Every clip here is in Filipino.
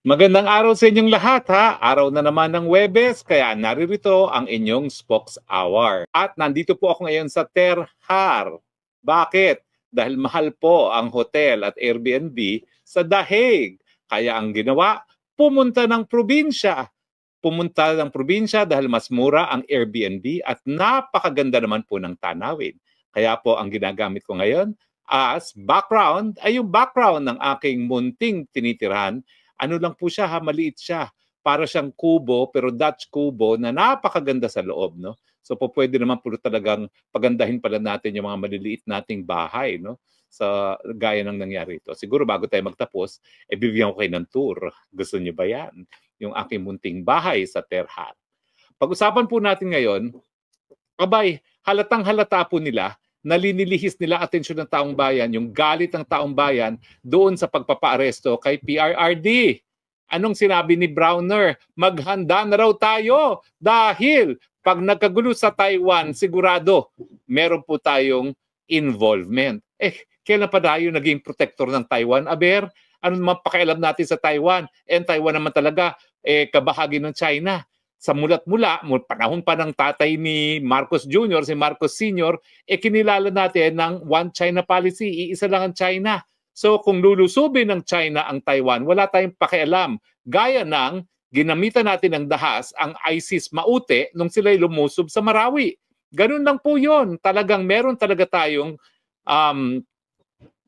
Magandang araw sa inyong lahat ha. Araw na naman ng Webes, kaya naririto ang inyong Spokes Hour. At nandito po ako ngayon sa Terhar. Bakit? Dahil mahal po ang hotel at Airbnb sa Dahig. Kaya ang ginawa, pumunta ng probinsya. Pumunta ng probinsya dahil mas mura ang Airbnb at napakaganda naman po ng tanawin. Kaya po ang ginagamit ko ngayon as background ay yung background ng aking munting tinitirahan. Ano lang po siya, ha, maliit siya. Para siyang kubo, pero Dutch kubo na napakaganda sa loob, no? So po pwede naman po talagang pagandahin pala natin yung mga maliliit nating bahay, no? Sa gaya ng nangyari ito. Siguro bago tayo magtapos, bibigyan ko kayo ng tour. Gusto niyo ba yan? Yung aking munting bahay sa Terhat. Pag-usapan po natin ngayon, abay, halatang halata po nila, nalinilihis nila atensyon ng taong bayan, yung galit ng taong bayan doon sa pagpapaaresto kay PRRD. Anong sinabi ni Browner? Maghanda na raw tayo dahil pag nagkagulo sa Taiwan, sigurado meron po tayong involvement. Kailan pa tayo naging protector ng Taiwan? Aber, ano naman pakialam natin sa Taiwan? Taiwan naman talaga, kabahagi ng China. Sa mulat-mula, panahon pa ng tatay ni Marcos Jr., si Marcos Sr., kinilala natin ng One China policy, iisa lang ang China. So kung lulusubin ng China ang Taiwan, wala tayong pakialam. Gaya ng ginamitan natin ng dahas ang ISIS Maute nung sila'y lumusob sa Marawi. Ganun lang po yun. Talagang meron talaga tayong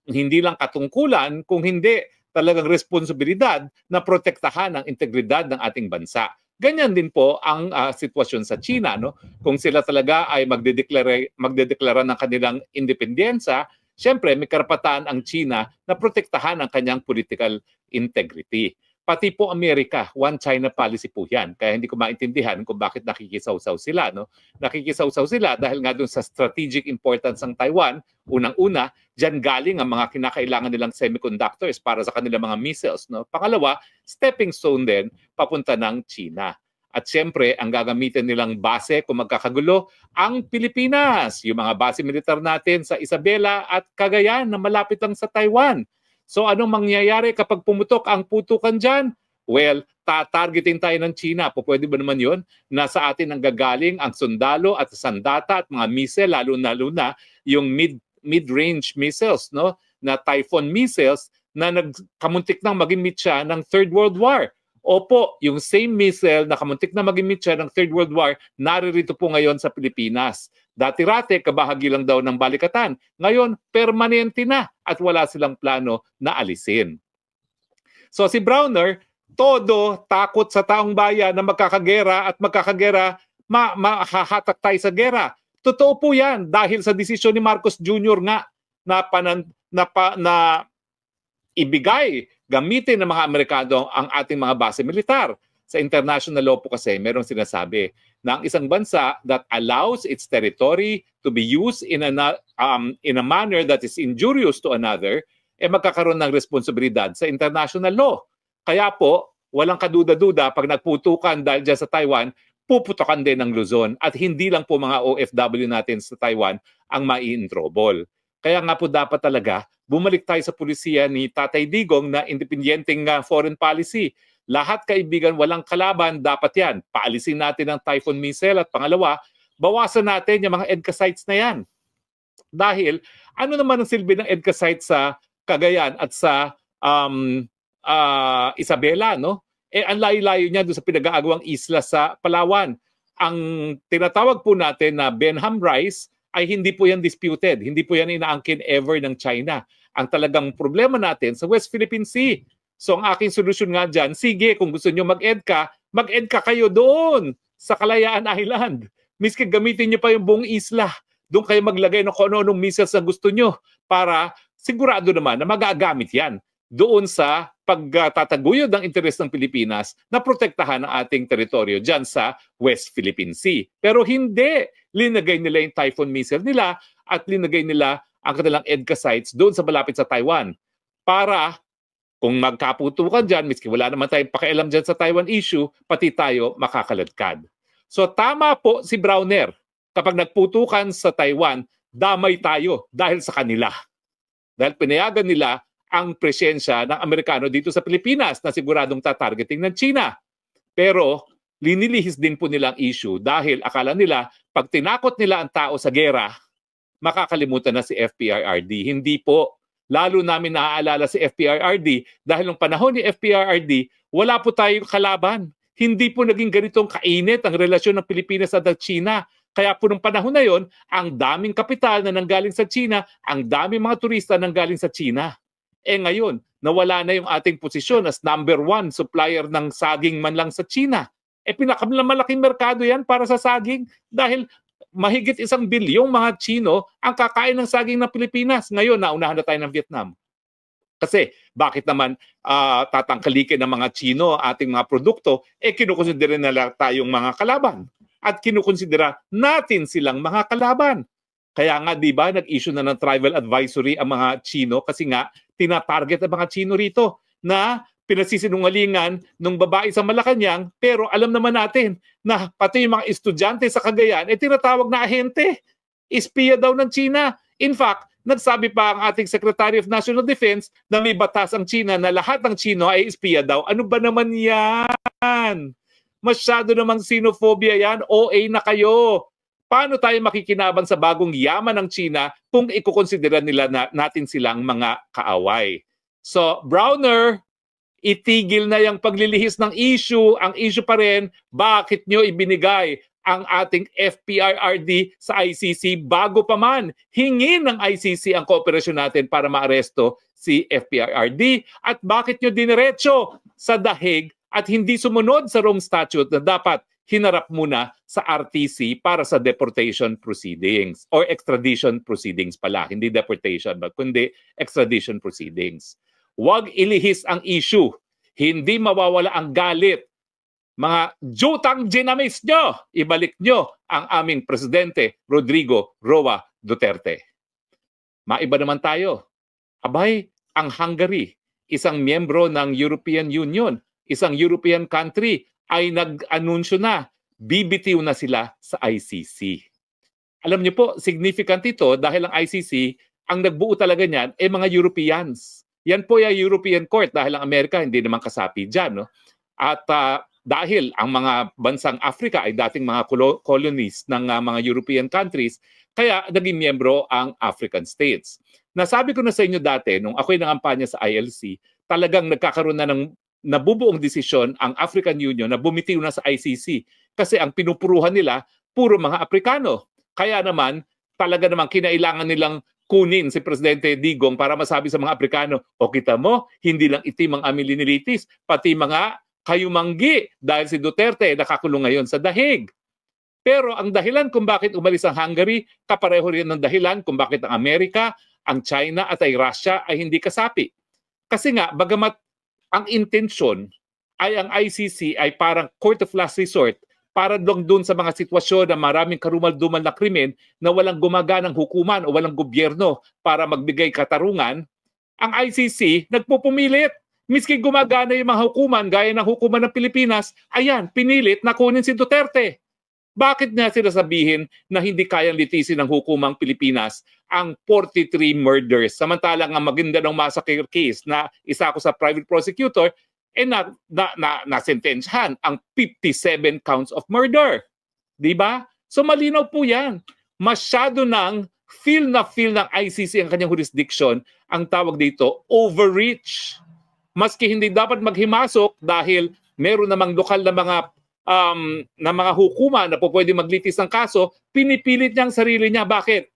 hindi lang katungkulan, kung hindi talagang responsibilidad na protektahan ang integridad ng ating bansa. Ganyan din po ang sitwasyon sa China, no? Kung sila talaga ay magdedeklara ng kanilang independensya, syempre may karapatan ang China na protektahan ang kanyang political integrity. Pati po Amerika, one China policy po yan. Kaya hindi ko maintindihan kung bakit nakikisawsaw sila, no? Nakikisawsaw sila dahil nga doon sa strategic importance ng Taiwan. Unang-una, diyan galing ang mga kinakailangan nilang semiconductors para sa kanilang mga missiles, no? Pangalawa, stepping stone din papunta ng China. At siyempre, ang gagamitin nilang base kung magkakagulo, ang Pilipinas. Yung mga base militar natin sa Isabela at Cagayan na malapit lang sa Taiwan. So anong mangyayari kapag pumutok ang putukan dyan? Well, tatargeting tayo ng China. Pwede ba naman yun? Nasa atin ang gagaling ang sundalo at sandata at mga missile, lalo na yung mid-range missiles, no? Na Typhoon missiles na nagkamuntik nang maging siya ng Third World War. Opo, yung same missile na kamuntik na maging siya ng Third World War, naririto po ngayon sa Pilipinas. Dati-rate, kabahagi lang daw ng balikatan. Ngayon, permanente na at wala silang plano na alisin. So si Browner, todo takot sa taong bayan na magkakagera at magkakagera, mahahatak tayo sa gera. Totoo po yan dahil sa desisyon ni Marcos Jr. nga na ibigay, gamitin ng mga Amerikano ang ating mga base militar. Sa international law po kasi merong sinasabi na ang isang bansa that allows its territory to be used in a manner that is injurious to another, magkakaroon ng responsibilidad sa international law. Kaya po, walang kaduda-duda pag nagputukan dahil dyan sa Taiwan, puputokan din ng Luzon at hindi lang po mga OFW natin sa Taiwan ang mai-introbol. Kaya nga po dapat talaga bumalik tayo sa pulisiya ni Tatay Digong na independenteng foreign policy. Lahat kaibigan, walang kalaban, dapat yan. Paalisin natin ang Typhoon missile at pangalawa, bawasan natin yung mga EDCA sites na yan. Dahil ano naman ang silbi ng EDCA sites sa Cagayan at sa Isabela, no? Ang layo-layo niya doon sa pinag-aagawang isla sa Palawan. Ang tinatawag po natin na Benham Rice ay hindi po yan disputed. Hindi po yan inaangkin ever ng China. Ang talagang problema natin sa West Philippine Sea. So ang aking solusyon nga dyan, sige, kung gusto nyo mag-EDCA kayo doon sa Kalayaan Island. Miski gamitin nyo pa yung buong isla. Doon kayo maglagay ng kung ano-anong missiles na gusto nyo para sigurado naman na magagamit yan doon sa pagtataguyod ng interes ng Pilipinas na protektahan ang ating teritoryo dyan sa West Philippine Sea. Pero hindi. Linagay nila yung Typhoon missile nila at linagay nila ang kanilang EDCA sites doon sa malapit sa Taiwan para kung magkaputukan dyan, miski wala naman tayong pakialam dyan sa Taiwan issue, pati tayo makakaladkad. So tama po si Browner. Kapag nagputukan sa Taiwan, damay tayo dahil sa kanila. Dahil pinayagan nila ang presensya ng Amerikano dito sa Pilipinas na siguradong tatargeting ng China. Pero linilihis din po nilang issue dahil akala nila pag tinakot nila ang tao sa gera, makakalimutan na si FPIRD. Hindi po. Lalo namin naaalala si FPIRD dahil nung panahon ni FPIRD, wala po tayong kalaban. Hindi po naging ganitong kainit ang relasyon ng Pilipinas at China. Kaya po nung panahon na yon, ang daming kapital na nanggaling sa China, ang daming mga turista nanggaling sa China. Ngayon, nawala na yung ating posisyon as #1 supplier ng saging man lang sa China. Pinakamalaking merkado yan para sa saging dahil mahigit 1 bilyong mga Chino ang kakain ng saging ng Pilipinas. Ngayon, naunahan na tayo ng Vietnam. Kasi bakit naman tatangkalikin ng mga Chino ating mga produkto, kinukonsidera nila tayong mga kalaban. At kinukonsidera natin silang mga kalaban. Kaya nga, di ba, nag-issue na ng travel advisory ang mga Chino kasi nga, tinatarget ang mga Chino rito na pinasisinungalingan ng babae sa Malacanang, pero alam naman natin na pati yung mga estudyante sa Cagayan, tinatawag na ahente. Espiya daw ng China. In fact, nagsabi pa ang ating Secretary of National Defense na may batas ang China na lahat ng Chino ay espiya daw. Ano ba naman yan? Masyado namang xenophobia yan. OA na kayo. Paano tayo makikinabang sa bagong yaman ng China kung ikukonsidera nila natin silang mga kaaway? So, Browner, itigil na yung paglilihis ng issue. Ang issue pa rin, bakit nyo ibinigay ang ating FPIRD sa ICC bago pa man hingin ng ICC ang kooperasyon natin para maaresto si FPIRD? At bakit nyo diniretso sa dahig at hindi sumunod sa Rome Statute na dapat hinarap muna sa RTC para sa deportation proceedings or extradition proceedings pala, hindi deportation kundi extradition proceedings. Huwag ilihis ang issue. Hindi mawawala ang galit. Mga jutang ginamis nyo, ibalik nyo ang aming Presidente Rodrigo Roa Duterte. Maiba naman tayo. Abay, ang Hungary, isang miyembro ng European Union, isang European country, ay nag-anunsyo na, bibitiw na sila sa ICC. Alam niyo po, significant ito dahil ang ICC, ang nagbuo talaga niyan, mga Europeans. Yan po yung European Court dahil ang Amerika hindi naman kasapi dyan. No? At dahil ang mga bansang Africa ay dating mga colonies ng mga European countries, kaya naging miyembro ang African states. Nasabi ko na sa inyo dati, nung ako'y nangampanya sa ILC, talagang nagkakaroon na ng nabubuong desisyon ang African Union na bumitiw na sa ICC kasi ang pinupuruhan nila puro mga Aprikano. Kaya naman, talaga namang kinailangan nilang kunin si Presidente Digong para masabi sa mga Aprikano, o kita mo, hindi lang itim ang aming linilitis, pati mga kayumanggi dahil si Duterte nakakulong ngayon sa dahig. Pero ang dahilan kung bakit umalis ang Hungary, kapareho rin ng dahilan kung bakit ang Amerika, ang China at ay Russia ay hindi kasapi. Kasi nga, bagamat ang intensyon ay ang ICC ay parang court of last resort para doon sa mga sitwasyon na maraming karumal-dumal na krimen na walang gumaganang hukuman o walang gobyerno para magbigay katarungan, ang ICC nagpupumilit. Miski gumagana yung mga hukuman, gaya ng hukuman ng Pilipinas, ayan, pinilit na kunin si Duterte. Bakit nga sila sabihin na hindi kayang litisin ng hukumang Pilipinas ang 43 murders? Samantalang ang Maguindanao Massacre case na isa ako sa private prosecutor, nasentensyahan ang 57 counts of murder. Diba? So malinaw po yan. Masyado ng feel ng ICC ang kanyang jurisdiction, ang tawag dito, overreach. Maski hindi dapat maghimasok dahil meron namang lokal na mga hukuma na po pwede maglitis ng kaso, pinipilit niya ang sarili niya. Bakit?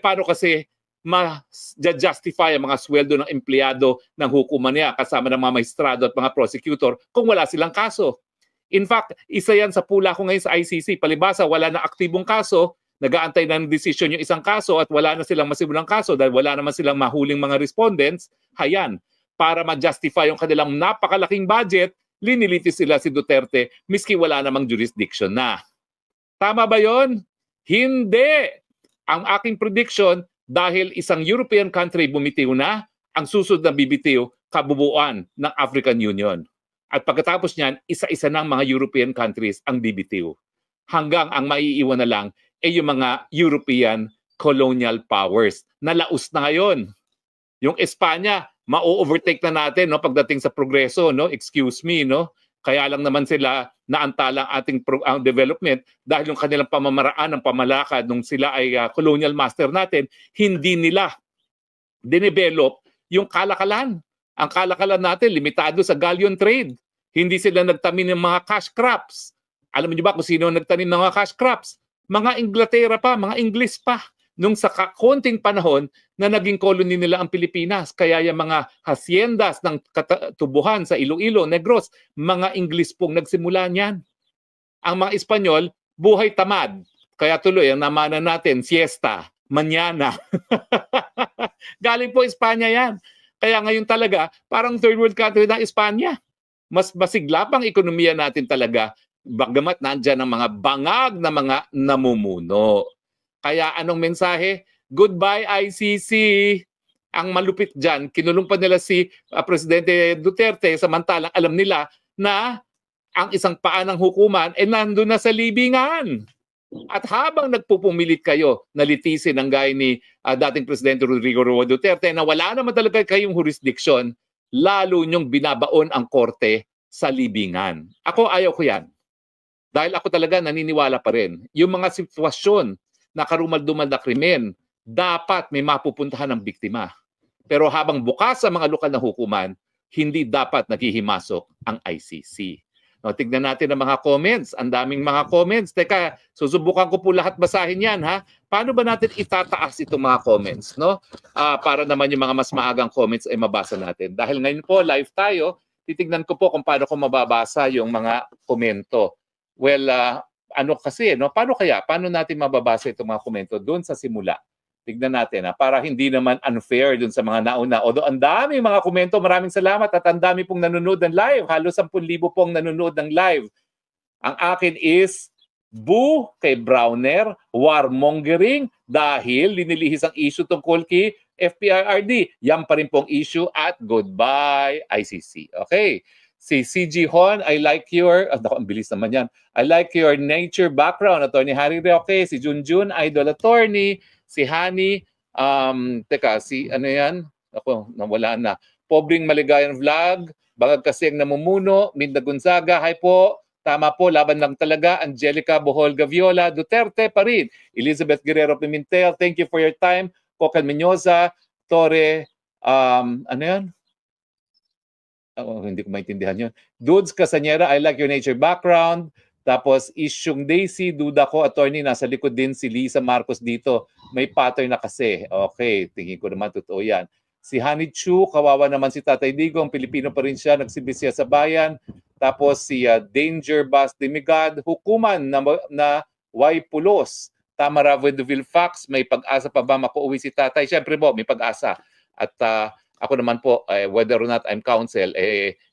Paano kasi ma-justify ang mga sweldo ng empleyado ng hukuma niya kasama ng mga maestrado at mga prosecutor kung wala silang kaso? In fact, isa yan sa pula ko ngayon sa ICC. Palibasa, wala na aktibong kaso, nag-aantay ng desisyon yung isang kaso at wala na silang masimulang kaso dahil wala naman silang mahuling mga respondents. Hayan, para ma-justify yung kanilang napakalaking budget, linilitis sila si Duterte miski wala namang jurisdiction na. Tama ba yon? Hindi! Ang aking prediction, dahil isang European country bumitiw na, ang susunod na bibitiw, kabubuan ng African Union. At pagkatapos niyan, isa-isa ng mga European countries ang bibitiw. Hanggang ang maiiwan na lang ay yung mga European colonial powers na laos na ngayon. Yung Espanya, ma-overtake na natin, no, pagdating sa progreso, no? Excuse me, no? Kaya lang naman sila naantala ating development dahil yung kanilang pamamaraan ng pamalakad nung sila ay colonial master natin, hindi nila dinevelop yung kalakalan. Ang kalakalan natin, limitado sa galleon trade. Hindi sila nagtanim ng mga cash crops. Alam niyo ba kung sino nagtanim ng mga cash crops? Mga Inglaterra pa, mga Ingles pa. Nung sa konting panahon na naging colony nila ang Pilipinas. Kaya yung mga haciendas ng tubuhan sa Iloilo, Negros, mga Ingles pong nagsimula niyan. Ang mga Espanyol, buhay tamad. Kaya tuloy, ang namana natin, siesta, mañana. Galing po Espanya yan. Kaya ngayon talaga, parang third world country ng Espanya. Mas masigla pang ekonomiya natin talaga, bagamat nandyan ang mga bangag na mga namumuno. Kaya anong mensahe? Goodbye ICC. Ang malupit dyan, kinulong pa nila si Presidente Duterte, samantalang alam nila na ang isang paa ng hukuman ay nandun na sa libingan. At habang nagpupumilit kayo na litisin ang gaya ni dating Presidente Rodrigo Roa Duterte na wala naman talaga kayong jurisdiction, lalo nyong binabaon ang korte sa libingan. Ako ayaw ko yan. Dahil ako talaga naniniwala pa rin. Yung mga sitwasyon na karumal-dumal na krimen, dapat may mapupuntahan ng biktima. Pero habang bukas sa mga lokal na hukuman, hindi dapat naghihimasok ang ICC. No, tignan natin ang mga comments. Ang daming mga comments. Teka, susubukan ko po lahat basahin yan, ha? Paano ba natin itataas itong mga comments, no? Para naman yung mga mas maagang comments ay mabasa natin. Dahil ngayon po, live tayo, titignan ko po kung paano ko mababasa yung mga komento. Well, ano kasi, no? Paano natin mababasa itong mga komento doon sa simula? Tignan natin, para hindi naman unfair doon sa mga nauna. Although ang dami mga komento, maraming salamat at ang dami pong nanonood ng live. Halos 10,000 pong nanonood ng live. Ang akin is boo kay Browner, warmongering dahil linilihis ang issue tungkol kay FPIRD. Yan pa rin pong issue at goodbye ICC. Okay. Si CG Hon, I like your, ang bilis naman yan. I like your nature background, Attorney Harry Roque. Si Junjun, idol attorney. Si Hani, si ano yan? Ako, nawala na. Pobreng Maligayang Vlog, Bangag Kasing Namumuno, Minda Gonzaga, hi po. Tama po, laban lang talaga. Angelica Bohol Gaviola, Duterte pa rin. Elizabeth Guerrero Pimentel, thank you for your time. Cocan Menyoza, Torre, ano yan? Hindi ko maintindihan yun. Dudes Casañera, I like your nature background. Tapos, Isyong Daisy, duda ko, attorney, nasa likod din si Lisa Marcos dito. May pattern na kasi. Okay, tingin ko naman totoo yan. Si Honey Chu, kawawa naman si Tatay Digong, Pilipino pa rin siya, nagsibisya sa bayan. Tapos si Danger Bas Demigad, hukuman na Pulos. Tamara Veduville Fax, may pag-asa pa ba makauwi si Tatay? Siyempre po, may pag-asa. At ako naman po, whether or not I'm counsel,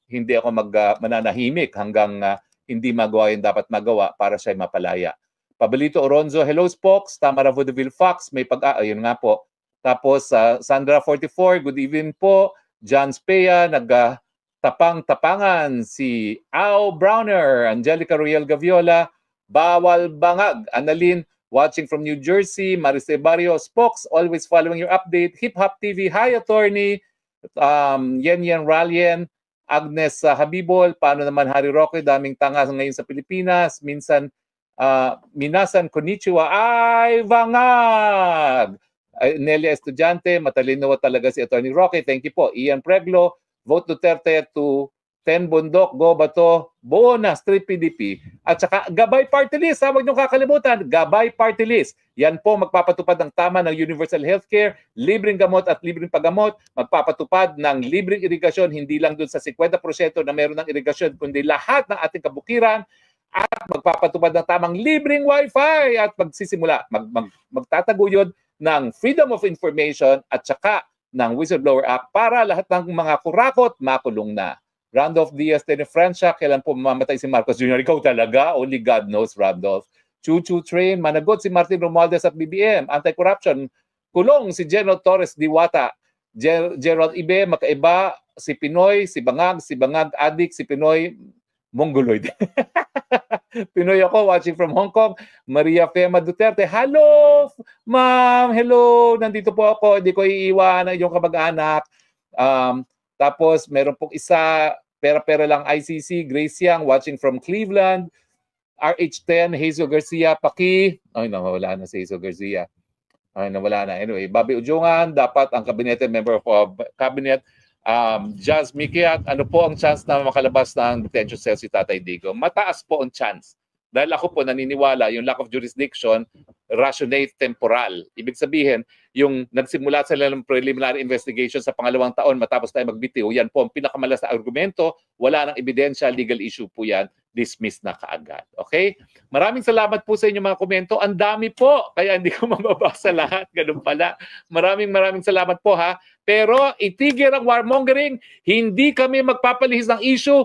hindi ako mananahimik hanggang hindi magawa yung dapat magawa para siya mapalaya. Pabalito Oronzo, hello Spokes, Tamara Vaudeville Fox, may ayun nga po. Tapos Sandra 44, good evening po. John Spea, nagtapang-tapangan. Si Ao Browner, Angelica Royal Gaviola, Bawal Bangag, Annalyn, watching from New Jersey. Maricel Barrio, Spokes, always following your update. Hip Hop TV, hi attorney. Yen Ralien, Agnes Habibol, paano naman Harry Roque, daming tanga ngayon sa Pilipinas. Minsan, minasan konnichiwa, ay bangag! Nelia Estudiante, matalino talaga si Attorney Roque. Thank you po. Ian Preglo, vote Duterte to 10 bundok, go bato, bonus, 3 PDP. At saka Gabay Party List, huwag niyong kakalimutan, Gabay Party List. Yan po magpapatupad ng tama ng universal healthcare, libreng gamot at libreng paggamot, magpapatupad ng libreng irigasyon, hindi lang dun sa 50% na meron ng irigasyon, kundi lahat ng ating kabukiran, at magpapatupad ng tamang libreng wifi at magsisimula, magtataguyod ng Freedom of Information at saka ng Whistleblower Act para lahat ng mga kurakot makulong na. Randolph Diaz de Francia, kailan po mamamatay si Marcos Jr.? Ikaw talaga? Only God knows, Randolph. Choo-choo train, managot si Martin Romualdez at BBM. Anti-corruption, kulong si General Torres Diwata. Gerald Ibe, makaiba, si Pinoy, si Bangag addict, si Pinoy, Mongoloid. Pinoy ako, watching from Hong Kong. Maria Fema Duterte, hello, ma'am, hello, nandito po ako, hindi ko iiwan ang iyong kamag-anak. Tapos meron pong isa, pera-pera lang ICC, Grace Yang, watching from Cleveland. RH10, Hazel Garcia, Paki. Ay, nawala na si Hazel Garcia. Ay, nawala na. Anyway, Bobby Ujungan, dapat ang cabinet member of cabinet, Jazz Mikiat, ano po ang chance na makalabas ng detention cell si Tatay Digo? Mataas po ang chance. Dahil ako po naniniwala, yung lack of jurisdiction, rationate temporal. Ibig sabihin, yung nagsimula sila ng preliminary investigation sa pangalawang taon matapos tayo magbitiw, yan po ang pinakamalas na argumento, wala nang ebidensya, legal issue po yan, dismiss na kaagad. Okay? Maraming salamat po sa inyong mga komento. Ang dami po, kaya hindi ko mababasa lahat. Ganun pala. Maraming salamat po ha. Pero itigil ang warmongering, hindi kami magpapalihis ng issue,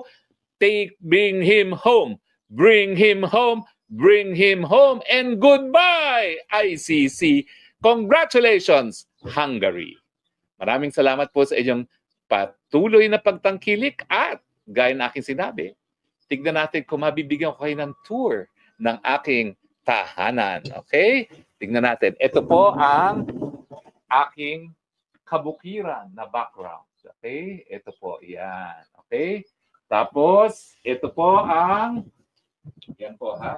bring him home. Bring him home, bring him home, and goodbye, ICC. Congratulations, Hungary. Maraming salamat po sa inyong patuloy na pagtangkilik at gaya na aking sinabi, tignan natin kung mabibigyan ko kayo ng tour ng aking tahanan. Okay? Tignan natin. Ito po ang aking kabukiran na background. Okay? Ito po. Yan. Okay? Tapos, ito po ang yan po, ha?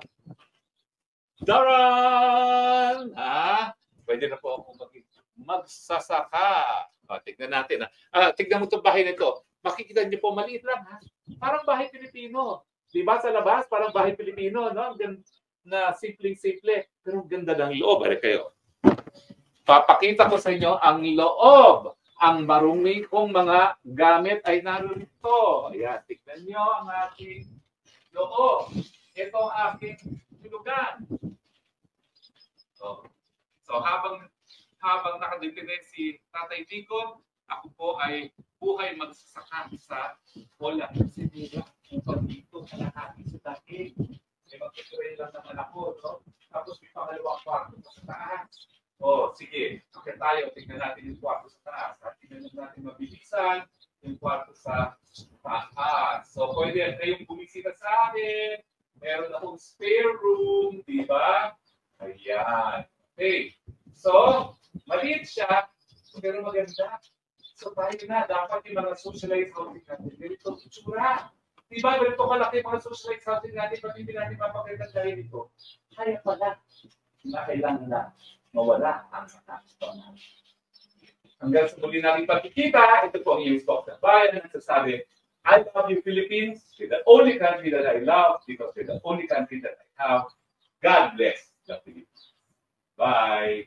Daran! Ha? Pwede na po ako magsasaka. Tignan natin. Tignan mo itong bahay nito. Makikita niyo po, maliit lang, ha? Parang bahay Pilipino. Diba sa labas? Parang bahay Pilipino, no? Na simpleng-simple. Pero ganda ng loob. Ari kayo. Papakita ko sa inyo ang loob. Ang marumi kong mga gamit ay narito. Ayan, tignan niyo ang aking loob. Ito ang aking tulugan. So habang nakadepende si Tatay Digo, ako po ay buhay magsasaka sa Pola. Kasi dito kalahati sa dahil. May magkakaroon lang naman ako. No? Tapos may pangalawang kwarto sa taas. Sige. Okay tayo. Tingnan natin yung kwarto sa taas. At tingnan natin mabilisan yung kwarto sa taas. So pwede kayong bumisita sa akin. Meron akong spare room, di ba? Ayan. Okay. So, maliit siya, pero maganda. So, tayo na. Dapat yung mga socialized housing natin. Ganito, itsura. Di ba? Ganito kalaki mga socialized housing natin. Pag hindi natin mapakita dahil dito. Kaya pala. Na kailangan na mawala ang mga. Hanggang sa muli natin pagkikita, ito po ang iyong stock na bayan. Nagsasabi, I love you, Philippines. You're the only country that I love because you're the only country that I have. God bless the Philippines. Bye.